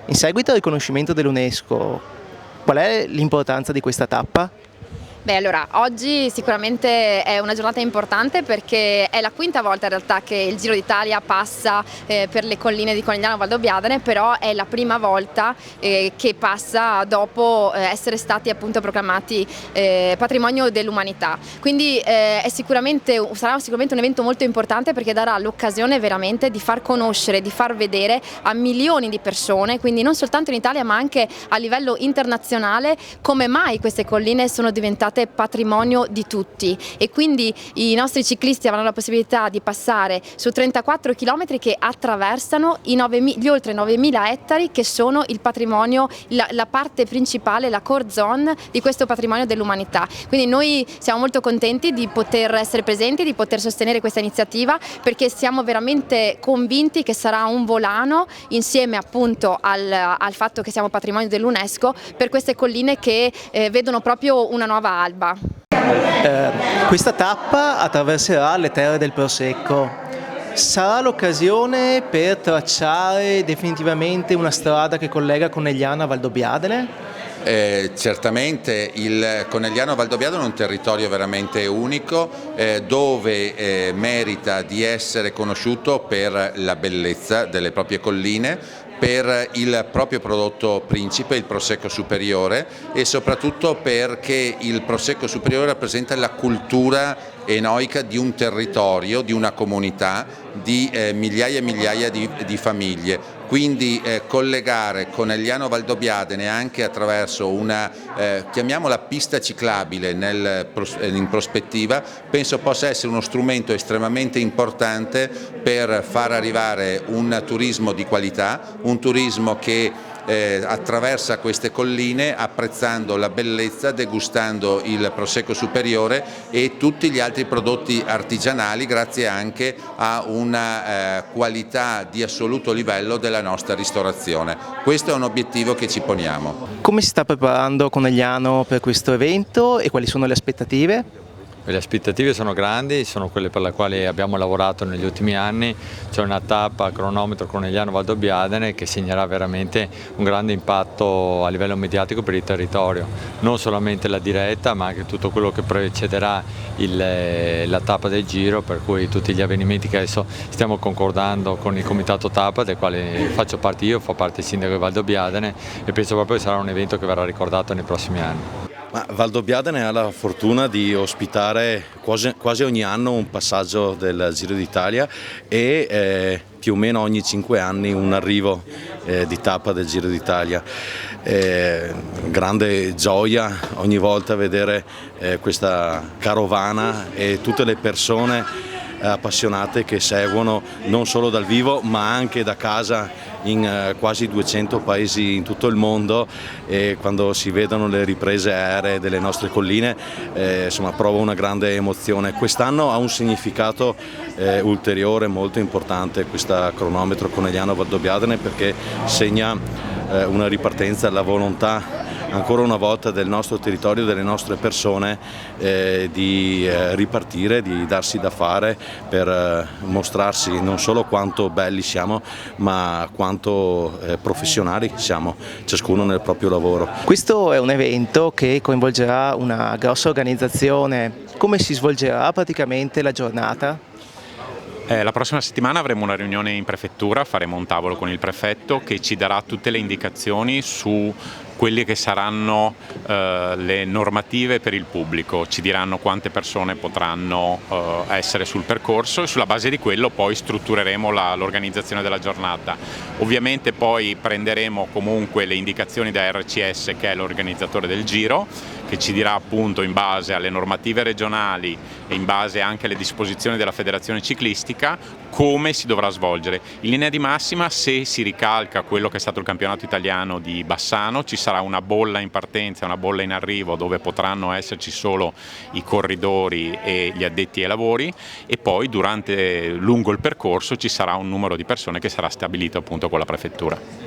In seguito al riconoscimento dell'UNESCO, qual è l'importanza di questa tappa? Beh, allora, oggi sicuramente è una giornata importante perché è la quinta volta in realtà che il Giro d'Italia passa per le colline di Conegliano Valdobbiadene, però è la prima volta che passa dopo essere stati appunto proclamati patrimonio dell'umanità. Quindi sarà sicuramente un evento molto importante perché darà l'occasione veramente di far conoscere, di far vedere a milioni di persone, quindi non soltanto in Italia ma anche a livello internazionale, come mai queste colline sono diventate patrimonio di tutti e quindi i nostri ciclisti avranno la possibilità di passare su 34 km che attraversano gli oltre 9.000 ettari che sono il patrimonio, la parte principale, la core zone di questo patrimonio dell'umanità. Quindi noi siamo molto contenti di poter essere presenti, di poter sostenere questa iniziativa perché siamo veramente convinti che sarà un volano insieme appunto al fatto che siamo patrimonio dell'UNESCO per queste colline che vedono proprio una nuova alba. Questa tappa attraverserà le terre del Prosecco. Sarà l'occasione per tracciare definitivamente una strada che collega Conegliano a Valdobbiadene? Certamente il Conegliano Valdobbiadene è un territorio veramente unico dove merita di essere conosciuto per la bellezza delle proprie colline, per il proprio prodotto principe, il Prosecco Superiore, e soprattutto perché il Prosecco Superiore rappresenta la cultura enoica di un territorio, di una comunità, di migliaia e migliaia di famiglie. Quindi collegare Conegliano Valdobbiadene anche attraverso una, chiamiamola pista ciclabile in prospettiva, penso possa essere uno strumento estremamente importante per far arrivare un turismo di qualità, un turismo che attraversa queste colline apprezzando la bellezza, degustando il Prosecco Superiore e tutti gli altri prodotti artigianali grazie anche a una qualità di assoluto livello della nostra ristorazione. Questo è un obiettivo che ci poniamo. Come si sta preparando Conegliano per questo evento e quali sono le aspettative? Le aspettative sono grandi, sono quelle per le quali abbiamo lavorato negli ultimi anni. C'è una tappa a cronometro Conegliano Valdobbiadene che segnerà veramente un grande impatto a livello mediatico per il territorio, non solamente la diretta ma anche tutto quello che precederà la tappa del Giro, per cui tutti gli avvenimenti che adesso stiamo concordando con il comitato tappa del quale faccio parte io, fa parte il sindaco di Valdobbiadene, e penso proprio che sarà un evento che verrà ricordato nei prossimi anni. Valdobbiadene ha la fortuna di ospitare quasi ogni anno un passaggio del Giro d'Italia e più o meno ogni 5 anni un arrivo di tappa del Giro d'Italia. Grande gioia ogni volta vedere questa carovana e tutte le persone appassionate che seguono non solo dal vivo ma anche da casa in quasi 200 paesi in tutto il mondo, e quando si vedono le riprese aeree delle nostre colline insomma provo una grande emozione. Quest'anno ha un significato ulteriore molto importante questa cronometro Conegliano Valdobbiadene perché segna una ripartenza, la volontà ancora una volta del nostro territorio, delle nostre persone di ripartire, di darsi da fare per mostrarsi non solo quanto belli siamo ma quanto professionali siamo, ciascuno nel proprio lavoro. Questo è un evento che coinvolgerà una grossa organizzazione. Come si svolgerà praticamente la giornata? La prossima settimana avremo una riunione in prefettura, faremo un tavolo con il prefetto che ci darà tutte le indicazioni su quelle che saranno le normative per il pubblico, ci diranno quante persone potranno essere sul percorso e sulla base di quello poi struttureremo l'organizzazione della giornata. Ovviamente poi prenderemo comunque le indicazioni da RCS, che è l'organizzatore del Giro, che ci dirà appunto in base alle normative regionali e in base anche alle disposizioni della federazione ciclistica come si dovrà svolgere. In linea di massima, se si ricalca quello che è stato il campionato italiano di Bassano, ci sarà una bolla in partenza, una bolla in arrivo dove potranno esserci solo i corridori e gli addetti ai lavori, e poi lungo il percorso ci sarà un numero di persone che sarà stabilito appunto con la prefettura.